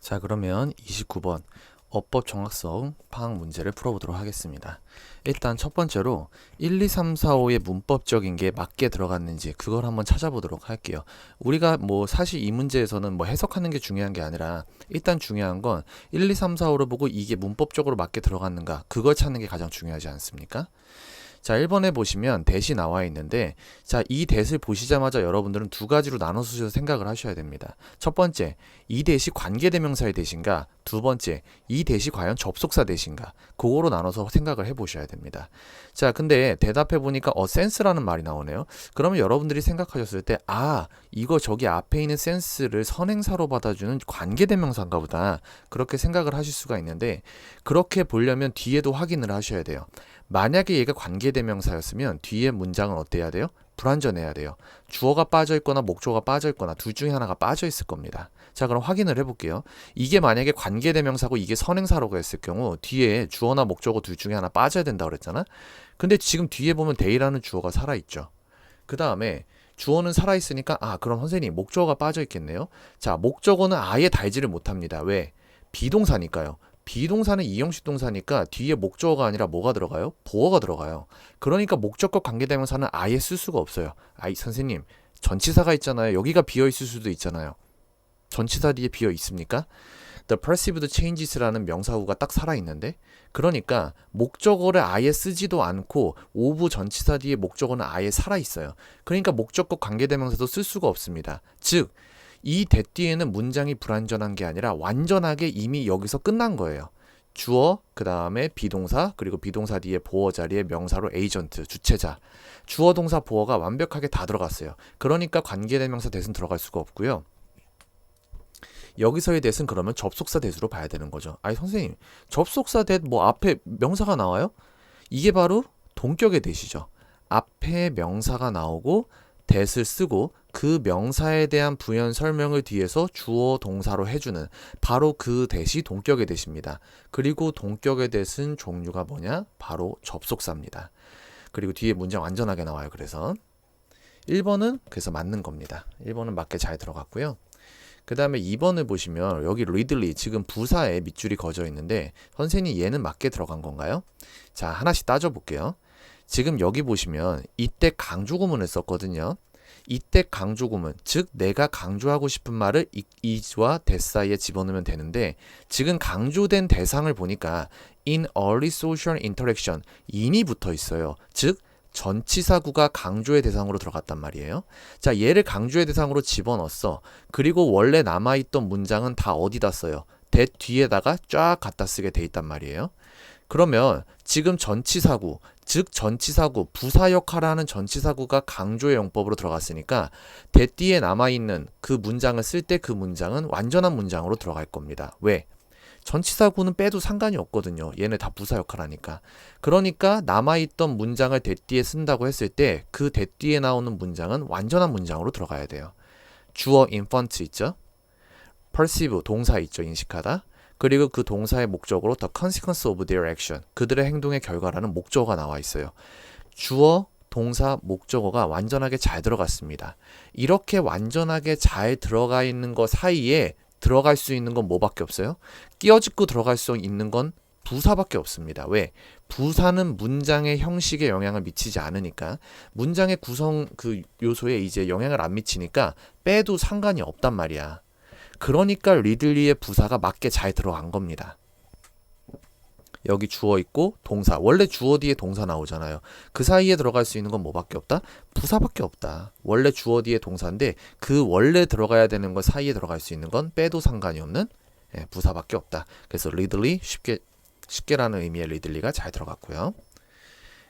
자, 그러면 29번 어법 정확성 파악 문제를 풀어보도록 하겠습니다. 일단 첫 번째로 1, 2, 3, 4, 5의 문법적인 게 맞게 들어갔는지 그걸 한번 찾아보도록 할게요. 우리가 사실 이 문제에서는 해석하는 게 중요한 게 아니라 일단 중요한 건 1, 2, 3, 4, 5를 보고 이게 문법적으로 맞게 들어갔는가 그걸 찾는 게 가장 중요하지 않습니까? 자, 1번에 보시면 대시 나와 있는데, 자, 이 대시를 보시자마자 여러분들은 두 가지로 나눠서 생각을 하셔야 됩니다. 첫 번째, 이 대시 관계대명사의 대신가, 두 번째, 이 대시 과연 접속사 대신가, 그거로 나눠서 생각을 해보셔야 됩니다. 자, 근데 대답해 보니까 sense라는 말이 나오네요. 그러면 여러분들이 생각하셨을 때, 이거 저기 앞에 있는 sense를 선행사로 받아주는 관계대명사인가 보다, 그렇게 생각을 하실 수가 있는데, 그렇게 보려면 뒤에도 확인을 하셔야 돼요. 만약에 얘가 관계대명사였으면 뒤에 문장은 어때야 돼요? 불완전해야 돼요. 주어가 빠져있거나 목조가 빠져있거나 둘 중에 하나가 빠져있을 겁니다. 자, 그럼 확인을 해볼게요. 이게 만약에 관계대명사고 이게 선행사라고 했을 경우 뒤에 주어나 목조고 둘 중에 하나 빠져야 된다고 그랬잖아. 근데 지금 뒤에 보면 they라는 주어가 살아있죠. 그 다음에 주어는 살아있으니까 그럼 선생님 목적어가 빠져있겠네요. 자, 목적어는 아예 달지를 못합니다. 왜? 비동사니까요. 비동사는 이형식 동사니까 뒤에 목적어가 아니라 뭐가 들어가요? 보어가 들어가요. 그러니까 목적격 관계대명사는 아예 쓸 수가 없어요. 선생님, 전치사가 있잖아요. 여기가 비어있을 수도 있잖아요. 전치사 뒤에 비어 있습니까? The perceived changes라는 명사구가 딱 살아있는데, 그러니까 목적어를 아예 쓰지도 않고 오브 전치사 뒤에 목적어는 아예 살아있어요. 그러니까 목적격 관계대명사도 쓸 수가 없습니다. 즉, 이 대 뒤에는 문장이 불완전한 게 아니라 완전하게 이미 여기서 끝난 거예요. 주어, 그 다음에 비동사, 그리고 비동사 뒤에 보어 자리에 명사로 에이전트, 주체자. 주어, 동사, 보어가 완벽하게 다 들어갔어요. 그러니까 관계대명사 대신 들어갈 수가 없고요. 여기서의 대신 그러면 접속사 대수로 봐야 되는 거죠. 선생님, 접속사 대 앞에 명사가 나와요? 이게 바로 동격의 대시죠. 앞에 명사가 나오고 대를 쓰고 그 명사에 대한 부연 설명을 뒤에서 주어 동사로 해주는 바로 그 대시 동격의 대시입니다. 그리고 동격의 대신 종류가 뭐냐? 바로 접속사입니다. 그리고 뒤에 문장 완전하게 나와요. 그래서 1번은 그래서 맞는 겁니다. 1번은 맞게 잘 들어갔고요. 그 다음에 2번을 보시면 여기 리들리 지금 부사에 밑줄이 그어져 있는데 선생님 얘는 맞게 들어간 건가요? 자, 하나씩 따져볼게요. 지금 여기 보시면 이때 강조구문을 썼거든요. 이때 강조구문, 즉 내가 강조하고 싶은 말을 is와 that 사이에 집어넣으면 되는데 지금 강조된 대상을 보니까 in early social interaction in이 붙어 있어요. 즉 전치사구가 강조의 대상으로 들어갔단 말이에요. 자, 얘를 강조의 대상으로 집어넣었어. 그리고 원래 남아있던 문장은 다 어디다 써요? that 뒤에다가 쫙 갖다 쓰게 돼 있단 말이에요. 그러면 지금 전치사구, 즉 전치사구, 부사 역할을 하는 전치사구가 강조의 용법으로 들어갔으니까 that 뒤에 남아있는 그 문장을 쓸 때 그 문장은 완전한 문장으로 들어갈 겁니다. 왜? 전치사구는 빼도 상관이 없거든요. 얘네 다 부사 역할하니까. 그러니까 남아있던 문장을 that 뒤에 쓴다고 했을 때 그 that 뒤에 나오는 문장은 완전한 문장으로 들어가야 돼요. 주어 infant 있죠? perceive 동사 있죠? 인식하다. 그리고 그 동사의 목적으로 the consequence of their action 그들의 행동의 결과라는 목적어가 나와 있어요. 주어, 동사, 목적어가 완전하게 잘 들어갔습니다. 이렇게 완전하게 잘 들어가 있는 거 사이에 들어갈 수 있는 건 뭐밖에 없어요? 끼어짓고 들어갈 수 있는 건 부사밖에 없습니다. 왜? 부사는 문장의 형식에 영향을 미치지 않으니까 문장의 구성 그 요소에 이제 영향을 안 미치니까 빼도 상관이 없단 말이야. 그러니까 리들리의 부사가 맞게 잘 들어간 겁니다. 여기 주어 있고 동사, 원래 주어 뒤에 동사 나오잖아요. 그 사이에 들어갈 수 있는 건 뭐밖에 없다? 부사밖에 없다. 원래 주어 뒤에 동사인데 그 원래 들어가야 되는 거 사이에 들어갈 수 있는 건 빼도 상관이 없는 부사밖에 없다. 그래서 리들리 쉽게라는 의미의 리들리가 잘 들어갔고요.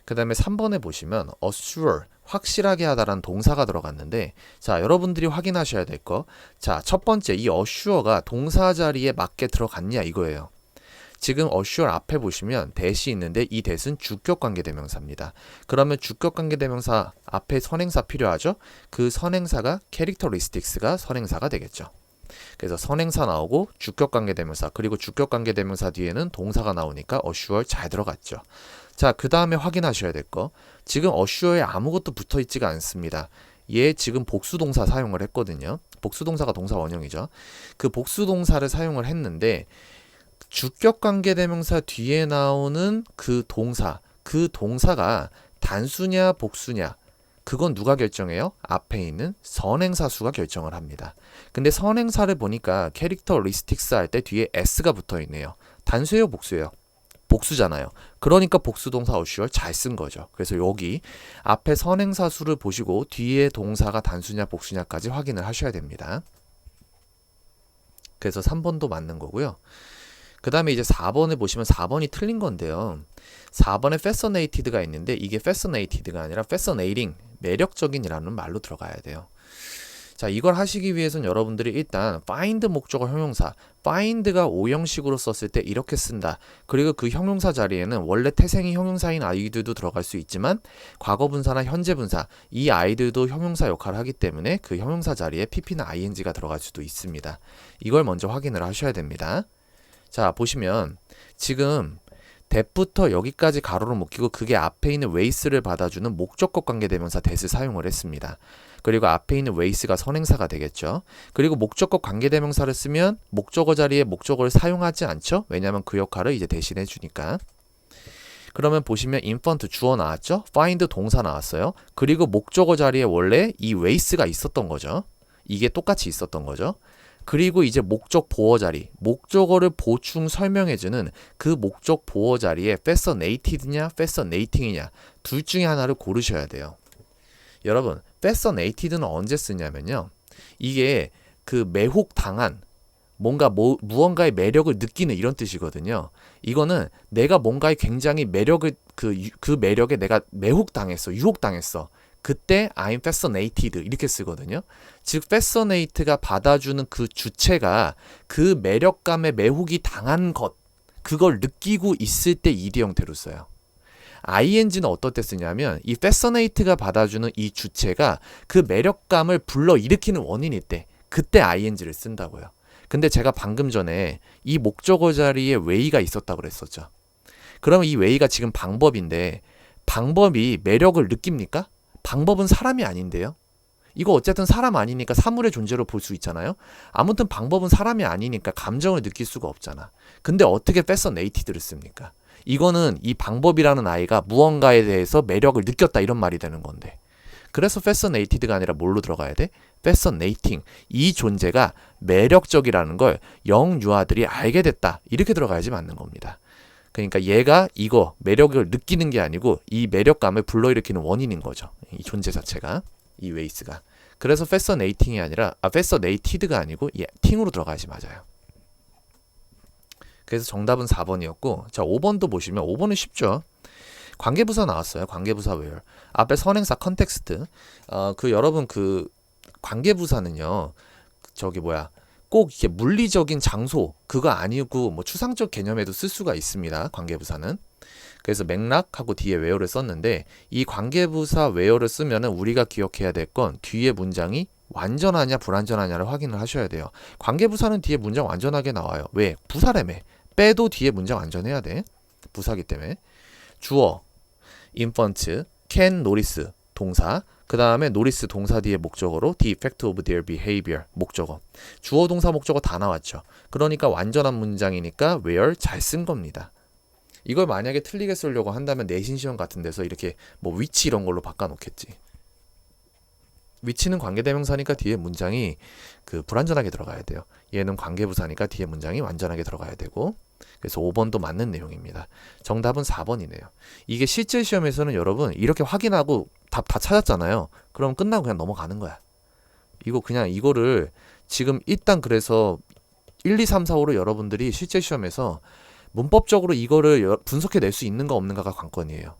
그 다음에 3번에 보시면 assure 확실하게 하다라는 동사가 들어갔는데 자, 여러분들이 확인하셔야 될 거. 자, 첫 번째 이 assure가 동사 자리에 맞게 들어갔냐 이거예요. 지금 assure 앞에 보시면 that이 있는데 이 that은 주격 관계대명사입니다. 그러면 주격 관계대명사 앞에 선행사 필요하죠? 그 선행사가 characteristics가 선행사가 되겠죠. 그래서 선행사 나오고 주격 관계대명사 그리고 주격 관계대명사 뒤에는 동사가 나오니까 assure 잘 들어갔죠. 자, 그 다음에 확인하셔야 될 거. 지금 assure에 아무것도 붙어 있지가 않습니다. 얘 지금 복수동사 사용을 했거든요. 복수동사가 동사 원형이죠. 그 복수동사를 사용을 했는데 주격관계대명사 뒤에 나오는 그 동사가 단수냐 복수냐 그건 누가 결정해요? 앞에 있는 선행사 수가 결정을 합니다. 근데 선행사를 보니까 캐릭터리스틱스 할 때 뒤에 s가 붙어 있네요. 단수예요, 복수예요? 복수잖아요. 그러니까 복수동사 어슈얼 잘 쓴 거죠. 그래서 여기 앞에 선행사 수를 보시고 뒤에 동사가 단수냐 복수냐까지 확인을 하셔야 됩니다. 그래서 3번도 맞는 거고요. 그 다음에 이제 4번을 보시면 4번이 틀린 건데요. 4번에 fascinated가 있는데 이게 fascinated가 아니라 fascinating, 매력적인이라는 말로 들어가야 돼요. 자, 이걸 하시기 위해서는 여러분들이 일단 find 목적어 형용사, find가 오형식으로 썼을 때 이렇게 쓴다. 그리고 그 형용사 자리에는 원래 태생이 형용사인 아이들도 들어갈 수 있지만 과거분사나 현재분사, 이 아이들도 형용사 역할을 하기 때문에 그 형용사 자리에 pp나 ing가 들어갈 수도 있습니다. 이걸 먼저 확인을 하셔야 됩니다. 자, 보시면 지금 that부터 여기까지 가로로 묶이고 그게 앞에 있는 waste를 받아주는 목적격 관계대명사 that을 사용을 했습니다. 그리고 앞에 있는 waste가 선행사가 되겠죠. 그리고 목적격 관계대명사를 쓰면 목적어 자리에 목적어를 사용하지 않죠. 왜냐하면 그 역할을 이제 대신해 주니까. 그러면 보시면 infant 주어 나왔죠. find 동사 나왔어요. 그리고 목적어 자리에 원래 이 waste가 있었던 거죠. 이게 똑같이 있었던 거죠. 그리고 이제 목적 보어 자리, 목적어를 보충 설명해주는 그 목적 보어 자리에 fascinated냐, fascinating이냐 둘 중에 하나를 고르셔야 돼요. 여러분, fascinated는 언제 쓰냐면요. 이게 그 매혹당한 무언가의 매력을 느끼는 이런 뜻이거든요. 이거는 내가 뭔가에 굉장히 매력을 그 매력에 내가 매혹당했어, 유혹당했어. 그때 I'm fascinated 이렇게 쓰거든요. 즉 fascinate가 받아주는 그 주체가 그 매력감에 매혹이 당한 것, 그걸 느끼고 있을 때 ed 형태로 써요. ing는 어떨 때 쓰냐면 이 fascinate가 받아주는 이 주체가 그 매력감을 불러일으키는 원인일 때, 그때 ing를 쓴다고요. 근데 제가 방금 전에 이 목적어 자리에 way가 있었다고 그랬었죠. 그러면 이 way가 지금 방법인데 방법이 매력을 느낍니까? 방법은 사람이 아닌데요. 이거 어쨌든 사람 아니니까 사물의 존재로 볼 수 있잖아요. 아무튼 방법은 사람이 아니니까 감정을 느낄 수가 없잖아. 근데 어떻게 fascinated를 씁니까? 이거는 이 방법이라는 아이가 무언가에 대해서 매력을 느꼈다 이런 말이 되는 건데. 그래서 fascinated가 아니라 뭘로 들어가야 돼? fascinating. 이 존재가 매력적이라는 걸 영유아들이 알게 됐다. 이렇게 들어가야지 맞는 겁니다. 그러니까 얘가 이거 매력을 느끼는 게 아니고 이 매력감을 불러일으키는 원인인 거죠. 이 존재 자체가, 이 웨이스가. 그래서 fascinating이 아니라 fascinated가 아니고 ting으로 들어가야지 맞아요. 그래서 정답은 4번이었고, 자 5번도 보시면 5번은 쉽죠. 관계부사 나왔어요. 관계부사 where. 앞에 선행사 컨텍스트. 여러분 그 관계부사는요. 꼭 이렇게 물리적인 장소 그거 아니고 뭐 추상적 개념에도 쓸 수가 있습니다. 관계부사는. 그래서 맥락하고 뒤에 where를 썼는데 이 관계부사 where를 쓰면은 우리가 기억해야 될 건 뒤에 문장이 완전하냐 불완전하냐를 확인을 하셔야 돼요. 관계부사는 뒤에 문장 완전하게 나와요. 왜? 부사라며. 빼도 뒤에 문장 완전해야 돼. 부사기 때문에. 주어, infant, can notice, 동사. 그 다음에 notice 동사 뒤에 목적어로 the effect of their behavior, 목적어. 주어, 동사, 목적어 다 나왔죠. 그러니까 완전한 문장이니까 where 잘 쓴 겁니다. 이걸 만약에 틀리게 쓰려고 한다면 내신 시험 같은 데서 이렇게 뭐 which 이런 걸로 바꿔놓겠지. which는 관계대명사니까 뒤에 문장이 불완전하게 들어가야 돼요. 얘는 관계부사니까 뒤에 문장이 완전하게 들어가야 되고. 그래서 5번도 맞는 내용입니다. 정답은 4번이네요. 이게 실제 시험에서는 여러분 이렇게 확인하고 답 다 찾았잖아요. 그럼 끝나고 그냥 넘어가는 거야. 이거를 지금 일단 그래서 1, 2, 3, 4, 5로 여러분들이 실제 시험에서 문법적으로 이거를 분석해 낼 수 있는가 없는가가 관건이에요.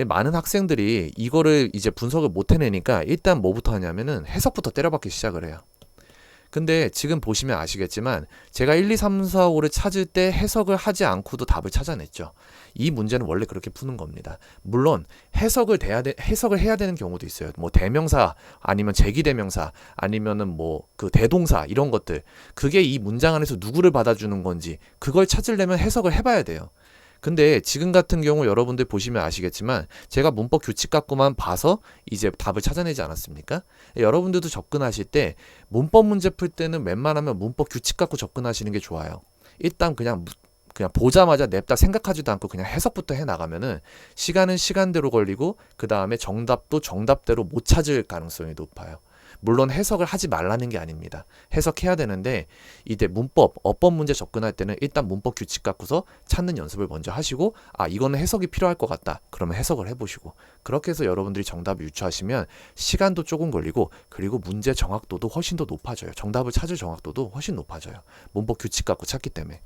많은 학생들이 이거를 이제 분석을 못 해내니까 일단 뭐부터 하냐면은 해석부터 때려박기 시작을 해요. 근데 지금 보시면 아시겠지만 제가 1, 2, 3, 4, 5를 찾을 때 해석을 하지 않고도 답을 찾아냈죠. 이 문제는 원래 그렇게 푸는 겁니다. 물론 해석을 해야 되는 경우도 있어요. 뭐 대명사 아니면 제기대명사 아니면은 뭐 그 대동사 이런 것들. 그게 이 문장 안에서 누구를 받아주는 건지 그걸 찾으려면 해석을 해봐야 돼요. 근데 지금 같은 경우 여러분들 보시면 아시겠지만 제가 문법 규칙 갖고만 봐서 이제 답을 찾아내지 않았습니까? 여러분들도 접근하실 때 문법 문제 풀 때는 웬만하면 문법 규칙 갖고 접근하시는 게 좋아요. 일단 그냥 보자마자 냅다 생각하지도 않고 그냥 해석부터 해 나가면은 시간은 시간대로 걸리고 그 다음에 정답도 정답대로 못 찾을 가능성이 높아요. 물론 해석을 하지 말라는 게 아닙니다. 해석해야 되는데 이제 문법, 어법 문제 접근할 때는 일단 문법 규칙 갖고서 찾는 연습을 먼저 하시고 아 이거는 해석이 필요할 것 같다. 그러면 해석을 해보시고 그렇게 해서 여러분들이 정답을 유추하시면 시간도 조금 걸리고 그리고 문제 정확도도 훨씬 더 높아져요. 정답을 찾을 정확도도 훨씬 높아져요. 문법 규칙 갖고 찾기 때문에.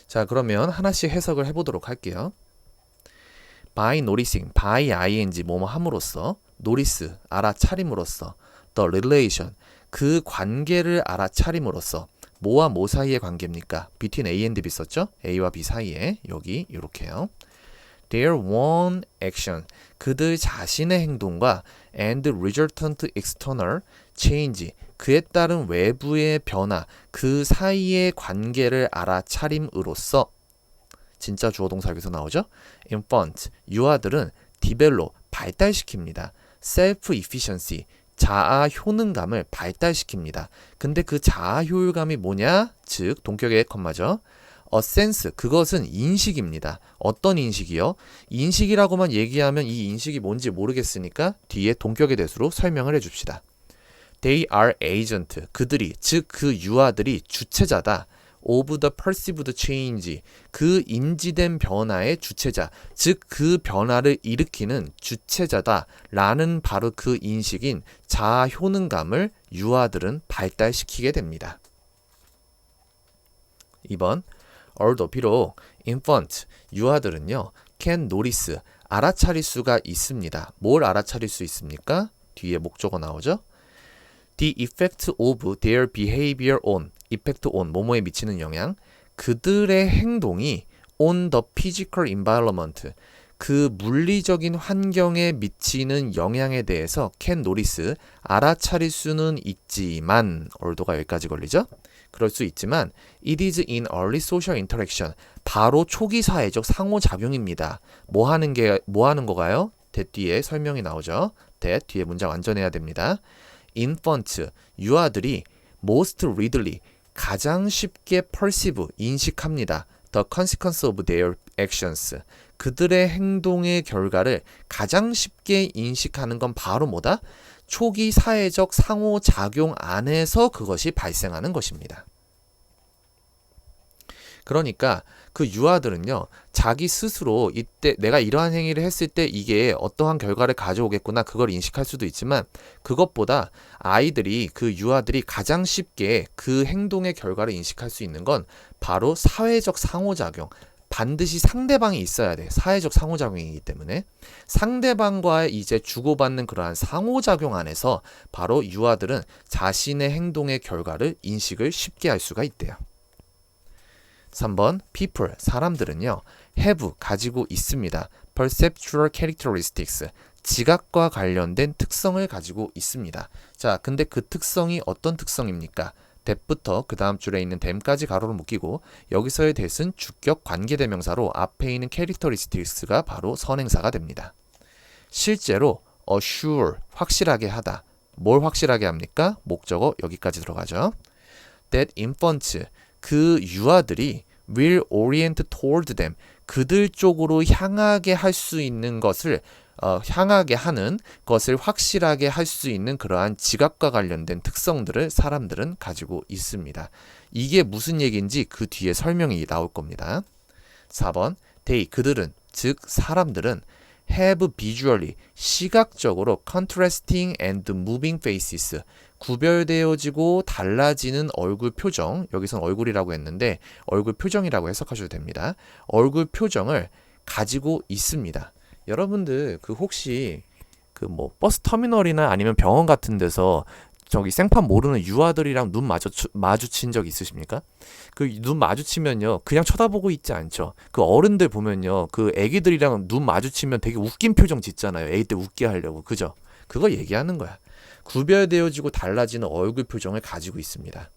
자 그러면 하나씩 해석을 해보도록 할게요. by noticing, by ing 뭐뭐 함으로써 notice, 알아차림으로써 the relation, 그 관계를 알아차림으로써 뭐와 뭐 사이의 관계입니까? between A and B 썼죠? A와 B 사이에 여기 이렇게요. their one action, 그들 자신의 행동과 and resultant external change, 그에 따른 외부의 변화, 그 사이의 관계를 알아차림으로써 진짜 주어 동사 여기서 나오죠? infant, 유아들은 develop, 발달시킵니다. self-efficiency, 자아 효능감을 발달시킵니다. 근데 그 자아 효율감이 뭐냐? 즉 동격의 컴마죠. a sense, 그것은 인식입니다. 어떤 인식이요? 인식이라고만 얘기하면 이 인식이 뭔지 모르겠으니까 뒤에 동격의 대수로 설명을 해줍시다. They are agent, 그들이, 즉 그 유아들이 주체자다. of the perceived change, 그 인지된 변화의 주체자, 즉 그 변화를 일으키는 주체자다 라는 바로 그 인식인 자아 효능감을 유아들은 발달시키게 됩니다. 2번 although 비록 infant, 유아들은요 can notice, 알아차릴 수가 있습니다. 뭘 알아차릴 수 있습니까? 뒤에 목적어 나오죠? The effect of their behavior on, effect on, 뭐뭐에 미치는 영향, 그들의 행동이 on the physical environment, 그 물리적인 환경에 미치는 영향에 대해서 can notice, 알아차릴 수는 있지만, 얼도가 여기까지 걸리죠? 그럴 수 있지만 it is in early social interaction, 바로 초기 사회적 상호작용입니다. 뭐 하는 거가요? that 뒤에 설명이 나오죠? that 뒤에 문장 완전해야 됩니다. infant, 유아들이 most readily, 가장 쉽게 perceive, 인식합니다. the consequence of their actions, 그들의 행동의 결과를 가장 쉽게 인식하는 건 바로 뭐다? 초기 사회적 상호작용 안에서 그것이 발생하는 것입니다. 그러니까 그 유아들은요, 자기 스스로 이때 내가 이러한 행위를 했을 때 이게 어떠한 결과를 가져오겠구나, 그걸 인식할 수도 있지만 그것보다 아이들이, 그 유아들이 가장 쉽게 그 행동의 결과를 인식할 수 있는 건 바로 사회적 상호작용, 반드시 상대방이 있어야 돼. 사회적 상호작용이기 때문에 상대방과의 이제 주고받는 그러한 상호작용 안에서 바로 유아들은 자신의 행동의 결과를 인식을 쉽게 할 수가 있대요. 3번 people, 사람들은요 have, 가지고 있습니다. perceptual characteristics, 지각과 관련된 특성을 가지고 있습니다. 자, 근데 그 특성이 어떤 특성입니까? that부터 그 다음 줄에 있는 then까지 가로로 묶이고 여기서의 that은 주격 관계대명사로 앞에 있는 characteristics가 바로 선행사가 됩니다. 실제로 assure, 확실하게 하다. 뭘 확실하게 합니까? 목적어 여기까지 들어가죠. that infants, 그 유아들이 will orient toward them, 그들 쪽으로 향하게 할 수 있는 것을 향하게 하는 것을 확실하게 할 수 있는 그러한 지각과 관련된 특성들을 사람들은 가지고 있습니다. 이게 무슨 얘기인지 그 뒤에 설명이 나올 겁니다. 4번 they, 그들은, 즉 사람들은 have visually, 시각적으로 contrasting and moving faces, 구별되어지고 달라지는 얼굴 표정, 여기선 얼굴이라고 했는데 얼굴 표정이라고 해석하셔도 됩니다. 얼굴 표정을 가지고 있습니다. 여러분들 그 혹시 그 뭐 버스 터미널이나 아니면 병원 같은 데서 저기 생판 모르는 유아들이랑 눈 마주친 적 있으십니까? 그 눈 마주치면요 그냥 쳐다보고 있지 않죠. 그 어른들 보면요 그 애기들이랑 눈 마주치면 되게 웃긴 표정 짓잖아요. 애기 때 웃게 하려고, 그죠? 그거 얘기하는 거야. 구별되어지고 달라지는 얼굴 표정을 가지고 있습니다.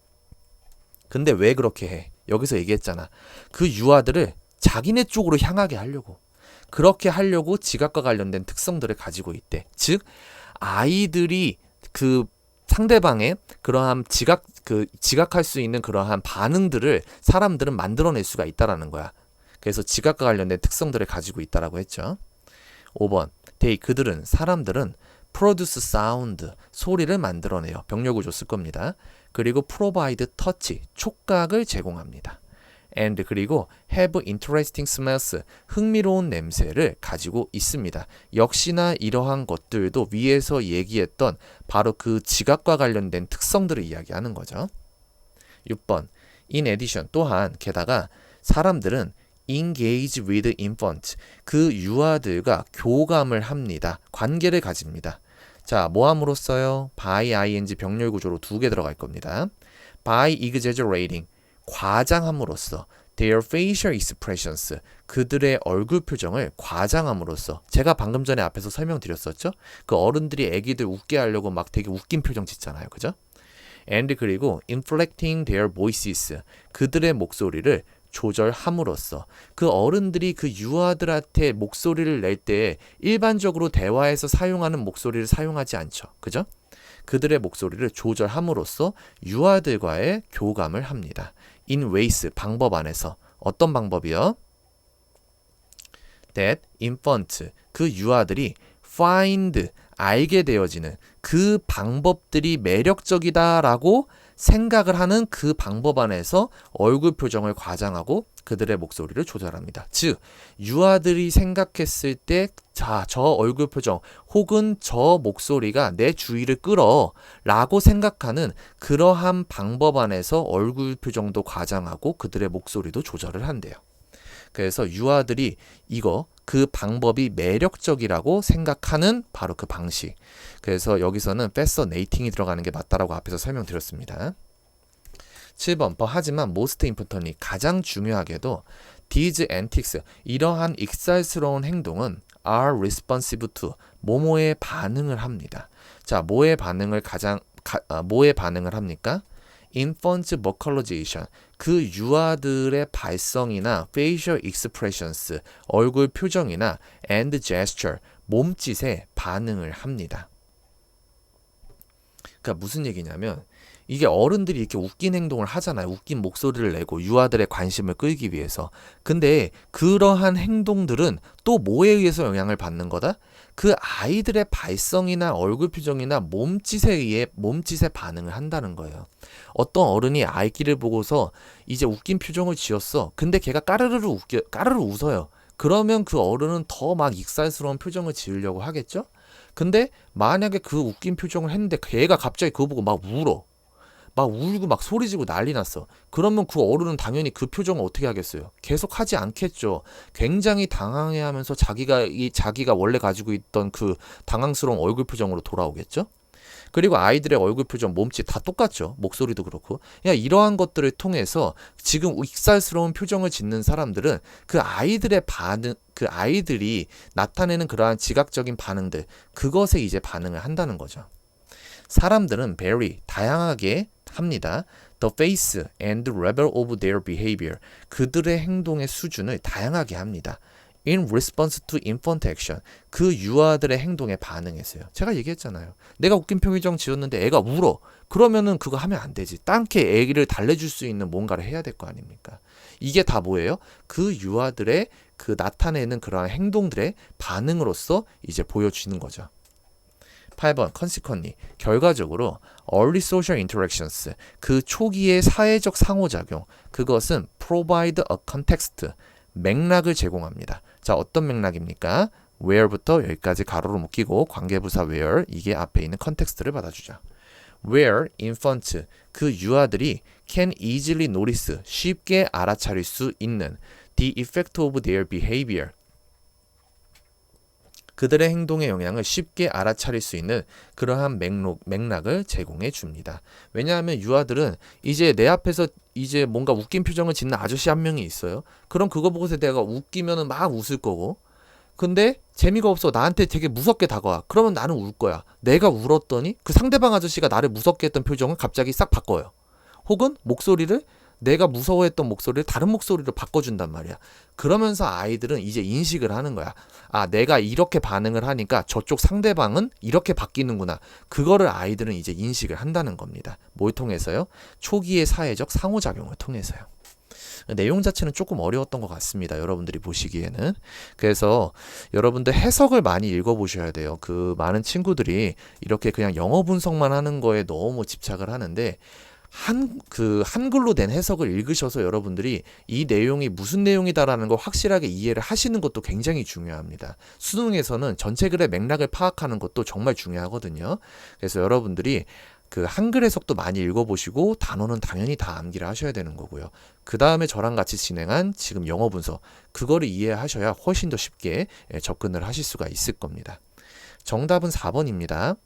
근데 왜 그렇게 해? 여기서 얘기했잖아. 그 유아들을 자기네 쪽으로 향하게 하려고. 그렇게 하려고 지각과 관련된 특성들을 가지고 있대. 즉 아이들이 그 상대방의 그러한 지각할 수 있는 그러한 반응들을 사람들은 만들어낼 수가 있다라는 거야. 그래서 지각과 관련된 특성들을 가지고 있다라고 했죠. 5번. 사람들은 produce sound, 소리를 만들어내요. 병렬구조 쓸 겁니다. 그리고 provide touch, 촉각을 제공합니다. and 그리고 have interesting smells, 흥미로운 냄새를 가지고 있습니다. 역시나 이러한 것들도 위에서 얘기했던 바로 그 지각과 관련된 특성들을 이야기하는 거죠. 6번. in addition, 또한 게다가 사람들은 engage with infant, 그 유아들과 교감을 합니다. 관계를 가집니다. 자, 뭐 함으로써요? by ing 병렬 구조로 2개 들어갈 겁니다. by exaggerating, 과장함으로써, their facial expressions, 그들의 얼굴 표정을 과장함으로써. 제가 방금 전에 앞에서 설명드렸었죠? 그 어른들이 애기들 웃게 하려고 막 되게 웃긴 표정 짓잖아요. 그죠? and 그리고 inflecting their voices, 그들의 목소리를 조절함으로써. 그 어른들이 그 유아들한테 목소리를 낼 때 일반적으로 대화에서 사용하는 목소리를 사용하지 않죠. 그죠? 그들의 목소리를 조절함으로써 유아들과의 교감을 합니다. in ways, 방법 안에서. 어떤 방법이요? that infant, 그 유아들이 find, 알게 되어지는 그 방법들이 매력적이다라고 생각을 하는 그 방법 안에서 얼굴 표정을 과장하고 그들의 목소리를 조절합니다. 즉 유아들이 생각했을 때 자, 저 얼굴 표정 혹은 저 목소리가 내 주의를 끌어 라고 생각하는 그러한 방법 안에서 얼굴 표정도 과장하고 그들의 목소리도 조절을 한대요. 그래서 유아들이 그 방법이 매력적이라고 생각하는 바로 그 방식. 그래서 여기서는 fascinating이 들어가는 게 맞다라고 앞에서 설명드렸습니다. 7번. 하지만 most importantly, 가장 중요하게도 these antics, 이러한 익살스러운 행동은 are responsive to, 뭐뭐에 반응을 합니다. 자, 뭐에 반응을 합니까? infant vocalization, 그 유아들의 발성이나 facial expressions, 얼굴 표정이나 and gesture, 몸짓에 반응을 합니다. 그러니까 무슨 얘기냐면 이게 어른들이 이렇게 웃긴 행동을 하잖아요. 웃긴 목소리를 내고 유아들의 관심을 끌기 위해서. 근데 그러한 행동들은 또 뭐에 의해서 영향을 받는 거다? 그 아이들의 발성이나 얼굴 표정이나 몸짓에 반응을 한다는 거예요. 어떤 어른이 아이끼를 보고서 이제 웃긴 표정을 지었어. 근데 걔가 까르르 웃어요. 그러면 그 어른은 더 막 익살스러운 표정을 지으려고 하겠죠? 근데 만약에 그 웃긴 표정을 했는데 걔가 갑자기 그거 보고 막 울어. 막 울고 막 소리 지르고 난리 났어. 그러면 그 어른은 당연히 그 표정을 어떻게 하겠어요? 계속 하지 않겠죠. 굉장히 당황해하면서 자기가 원래 가지고 있던 그 당황스러운 얼굴 표정으로 돌아오겠죠. 그리고 아이들의 얼굴 표정, 몸짓 다 똑같죠. 목소리도 그렇고. 이러한 것들을 통해서 지금 익살스러운 표정을 짓는 사람들은 그 아이들의 반응, 그 아이들이 나타내는 그러한 지각적인 반응들, 그것에 이제 반응을 한다는 거죠. 사람들은 very, 다양하게 합니다. The face and level of their behavior, 그들의 행동의 수준을 다양하게 합니다. In response to infant action, 그 유아들의 행동에 반응해서요. 제가 얘기했잖아요. 내가 웃긴 표정 지었는데 애가 울어. 그러면은 그거 하면 안 되지. 땅게 애기를 달래줄 수 있는 뭔가를 해야 될 거 아닙니까? 이게 다 뭐예요? 그 유아들의 그 나타내는 그러한 행동들의 반응으로서 이제 보여주는 거죠. 8번 consequently, 결과적으로 early social interactions, 그 초기의 사회적 상호작용, 그것은 provide a context, 맥락을 제공합니다. 자, 어떤 맥락입니까? where부터 여기까지 가로로 묶이고 관계부사 where, 이게 앞에 있는 context를 받아주죠. where infants, 그 유아들이 can easily notice, 쉽게 알아차릴 수 있는 the effect of their behavior, 그들의 행동의 영향을 쉽게 알아차릴 수 있는 그러한 맥락을 제공해 줍니다. 왜냐하면 유아들은 이제 내 앞에서 이제 뭔가 웃긴 표정을 짓는 아저씨 한 명이 있어요. 그럼 그거 보고서 내가 웃기면은 막 웃을 거고. 근데 재미가 없어. 나한테 되게 무섭게 다가와. 그러면 나는 울 거야. 내가 울었더니 그 상대방 아저씨가 나를 무섭게 했던 표정을 갑자기 싹 바꿔요. 혹은 목소리를 내가 무서워했던 목소리를 다른 목소리로 바꿔준단 말이야. 그러면서 아이들은 이제 인식을 하는 거야. 아, 내가 이렇게 반응을 하니까 저쪽 상대방은 이렇게 바뀌는구나. 그거를 아이들은 이제 인식을 한다는 겁니다. 뭘 통해서요? 초기의 사회적 상호작용을 통해서요. 내용 자체는 조금 어려웠던 것 같습니다. 여러분들이 보시기에는. 그래서 여러분들 해석을 많이 읽어보셔야 돼요. 그 많은 친구들이 이렇게 그냥 영어 분석만 하는 거에 너무 집착을 하는데 한글로 된 해석을 읽으셔서 여러분들이 이 내용이 무슨 내용이다라는 걸 확실하게 이해를 하시는 것도 굉장히 중요합니다. 수능에서는 전체 글의 맥락을 파악하는 것도 정말 중요하거든요. 그래서 여러분들이 그 한글 해석도 많이 읽어보시고 단어는 당연히 다 암기를 하셔야 되는 거고요. 그 다음에 저랑 같이 진행한 지금 영어 분석, 그거를 이해하셔야 훨씬 더 쉽게 접근을 하실 수가 있을 겁니다. 정답은 4번입니다.